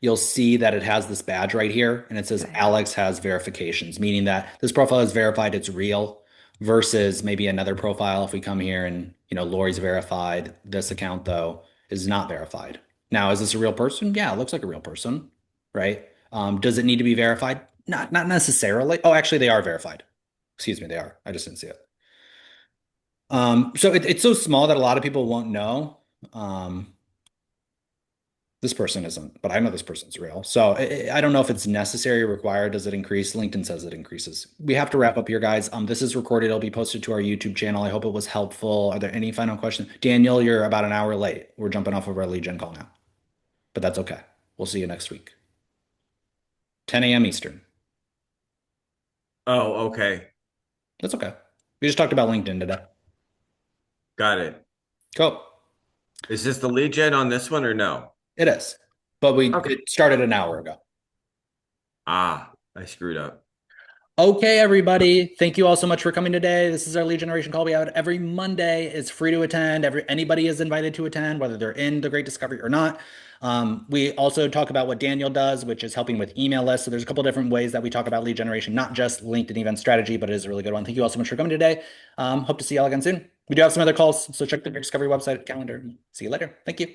you'll see that it has this badge right here, and it says Right. Alex has verifications, meaning that this profile is verified, it's real, versus maybe another profile. If we come here and, Lori's verified, this account though is not verified. Now, is this a real person? Yeah, it looks like a real person, right? Does it need to be verified? Not necessarily. Oh, actually, they are verified. Excuse me, they are. I just didn't see it. So it's so small that a lot of people won't know. This person isn't, but I know this person's real. So I don't know if it's necessary or required. Does it increase? LinkedIn says it increases. We have to wrap up here, guys. This is recorded. It'll be posted to our YouTube channel. I hope it was helpful. Are there any final questions? Daniel, you're about an hour late. We're jumping off of our lead gen call now, but that's okay. We'll see you next week. 10 a.m. Eastern. Oh, okay. That's okay. We just talked about LinkedIn today. Got it. Cool. Is this the lead gen on this one or no? It is, but Okay. it started an hour ago. Ah, I screwed up. Okay, everybody. Thank you all so much for coming today. This is our lead generation call we have every Monday. It's free to attend. Anybody is invited to attend, whether they're in the Great Discovery or not. We also talk about what Daniel does, which is helping with email lists. So there's a couple different ways that we talk about lead generation, not just LinkedIn event strategy, but it is a really good one. Thank you all so much for coming today. Hope to see you all again soon. We do have some other calls, so check the Great Discovery website calendar. See you later. Thank you.